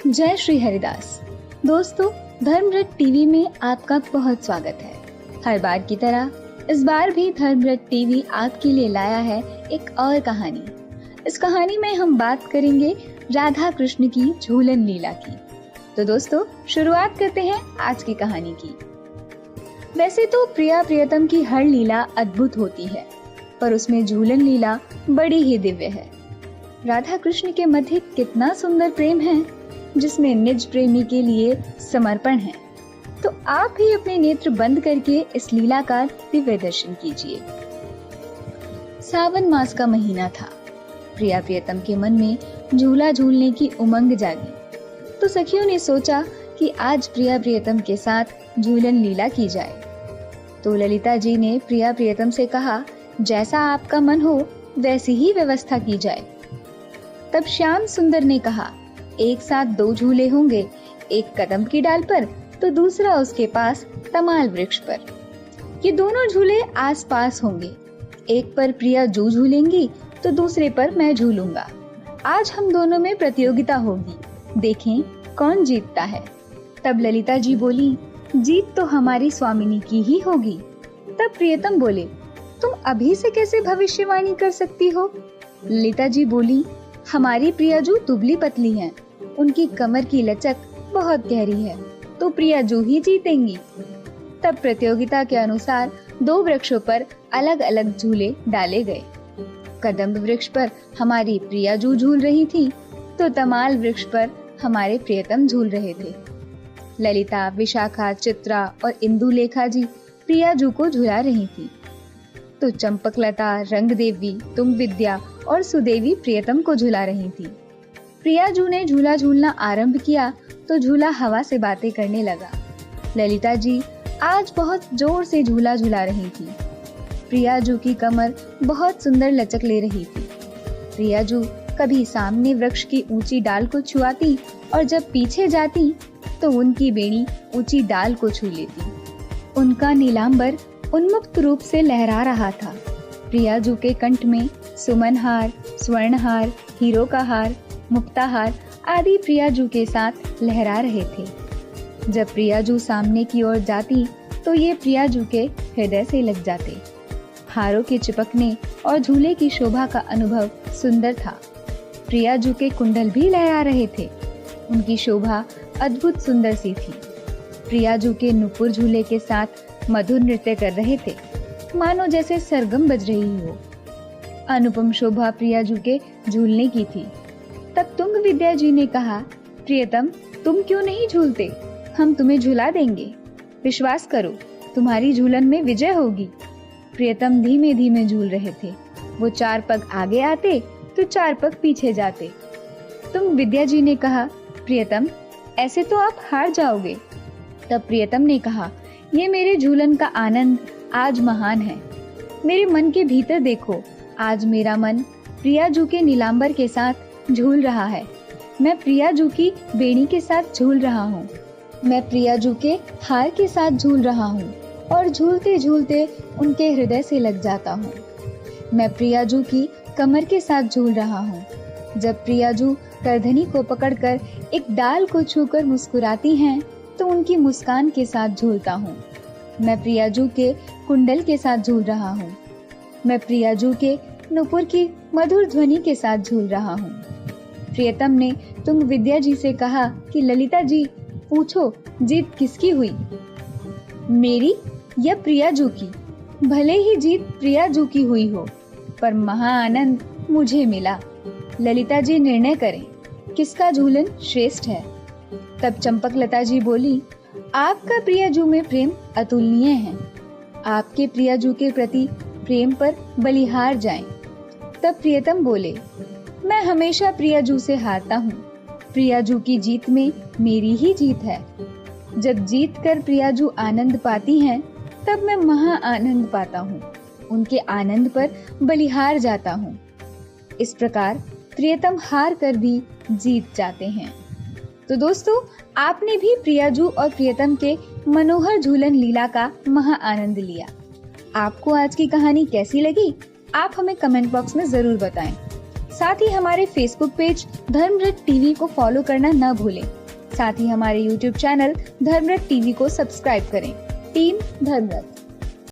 जय श्री हरिदास। दोस्तों, धर्मरत टीवी में आपका बहुत स्वागत है। हर बार की तरह इस बार भी धर्मरत टीवी आपके लिए लाया है एक और कहानी। इस कहानी में हम बात करेंगे राधा कृष्ण की झूलन लीला की। तो दोस्तों, शुरुआत करते हैं आज की कहानी की। वैसे तो प्रिया प्रियतम की हर लीला अद्भुत होती है, पर उसमें झूलन लीला बड़ी ही दिव्य है। राधा कृष्ण के मध्य कितना सुंदर प्रेम है, जिसमें निज प्रेमी के लिए समर्पण है। तो आप भी अपने नेत्र बंद करके इस लीला का दिव्य दर्शन कीजिए। सावन मास का महीना था। प्रिया प्रियतम के मन में झूला झूलने की उमंग जागी, तो सखियों ने सोचा कि आज प्रिया प्रियतम के साथ झूलन लीला की जाए। तो ललिता जी ने प्रिया प्रियतम से कहा, जैसा आपका मन हो वैसी ही व्यवस्था की जाए। तब श्याम सुंदर ने कहा, एक साथ 2 झूले होंगे, एक कदम की डाल पर तो दूसरा उसके पास तमाल वृक्ष पर। ये दोनों झूले आस पास होंगे, एक पर प्रिया जू झूलेंगी तो दूसरे पर मैं झूलूंगा। आज हम दोनों में प्रतियोगिता होगी, देखें कौन जीतता है। तब ललिता जी बोली, जीत तो हमारी स्वामिनी की ही होगी। तब प्रियतम बोले, तुम अभी से कैसे भविष्यवाणी कर सकती हो? ललिता जी बोली, हमारी प्रियाजू दुबली पतली हैं, उनकी कमर की लचक बहुत गहरी है, तो प्रियाजू ही जीतेंगी। तब प्रतियोगिता के अनुसार 2 वृक्षों पर अलग अलग झूले डाले गए। कदम्ब वृक्ष पर हमारी प्रियाजू झूल रही थी, तो तमाल वृक्ष पर हमारे प्रियतम झूल रहे थे। ललिता, विशाखा, चित्रा और इंदुलेखा जी प्रियाजू को झुला रही थी, तो चंपकलता, रंगदेवी, तुम विद्या और सुदेवी प्रियतम को झुला रही थी। प्रियाजू ने झूला झूलना आरंभ किया तो झूला हवा से बातें करने लगा। ललिता जी आज बहुत जोर से झूला झूला रही थी। प्रियाजू की कमर बहुत सुंदर लचक ले रही थी। प्रियाजू कभी सामने वृक्ष की ऊंची डाल को छुआती और जब पीछे जाती तो उनकी बेड़ी ऊंची डाल को छू लेती। उनका नीलांबर उन्मुक्त रूप से लहरा रहा था। प्रियाजू के कंठ में सुमन हार, स्वर्ण हार, हीरो का हार, मुक्ता हार आदि प्रियाजू के साथ लहरा रहे थे। जब प्रियाजू सामने की ओर जाती तो ये प्रियाजू के हृदय से लग जाते। हारों के चिपकने और झूले की शोभा का अनुभव सुंदर था। प्रियाजू के कुंडल भी लहरा रहे थे, उनकी शोभा अद्भुत सुंदर सी थी। प्रियाजू के नुपुर झूले के साथ मधुर नृत्य कर रहे थे, मानो जैसे सरगम बज रही हो। अनुपम शोभा प्रियाजू के झूलने की थी। तब तुंग विद्या जी ने कहा, प्रियतम तुम क्यों नहीं झूलते? हम तुम्हें झुला देंगे, विश्वास करो तुम्हारी झूलन में विजय होगी। प्रियतम धीमे धीमे झूल रहे थे। वो 4 पग आगे आते तो 4 पग पीछे जाते। तुंग विद्या जी ने कहा, प्रियतम ऐसे तो आप हार जाओगे। तब प्रियतम ने कहा, ये मेरे झूलन का आनंद आज महान है। मेरे मन के भीतर देखो, आज मेरा मन प्रियाजू के नीलांबर के साथ झूल रहा है। मैं प्रियाजू की बेड़ी के साथ झूल रहा हूँ। मैं प्रियाजू के हार के साथ झूल रहा हूँ और झूलते झूलते उनके हृदय से लग जाता हूँ। मैं प्रियाजू की कमर के साथ झूल रहा हूँ। जब प्रियाजू करधनी को पकड़कर एक डाल को छूकर मुस्कुराती हैं, तो उनकी मुस्कान के साथ झूलता हूँ। मैं प्रियाजू के कुंडल के साथ झूल रहा हूँ। मैं प्रियाजू के नुपुर की मधुर ध्वनि के साथ झूल रहा हूँ। प्रियतम ने तुंग विद्या जी से कहा कि ललिता जी पूछो, जीत किसकी हुई, मेरी या प्रियाजू की? भले ही जीत प्रियाजू की हुई हो, पर महा आनंद मुझे मिला। ललिता जी निर्णय करें, किसका झूलन श्रेष्ठ है। तब चंपकलता जी बोली, आपका प्रियाजू में प्रेम अतुलनीय है। आपके प्रियाजू के प्रति प्रेम पर बलिहार जाएं। तब प्रियतम बोले, मैं हमेशा प्रियाजू से हारता हूँ। प्रियाजू की जीत में मेरी ही जीत है। जब जीत कर प्रियाजू आनंद पाती हैं, तब मैं महा आनंद पाता हूँ। उनके आनंद पर बलिहार जाता हूँ। इस प्रकार प्रियतम हार कर भी जीत जाते हैं। तो दोस्तों, आपने भी प्रियाजू और प्रियतम के मनोहर झूलन लीला का महा आनंद लिया। आपको आज की कहानी कैसी लगी? आप हमें कमेंट बॉक्स में जरूर बताएं। साथ ही हमारे फेसबुक पेज धर्मरथ टीवी को फॉलो करना न भूलें। साथ ही हमारे यूट्यूब चैनल धर्मरथ टीवी को सब्सक्राइब करें। टीम धर्मरथ।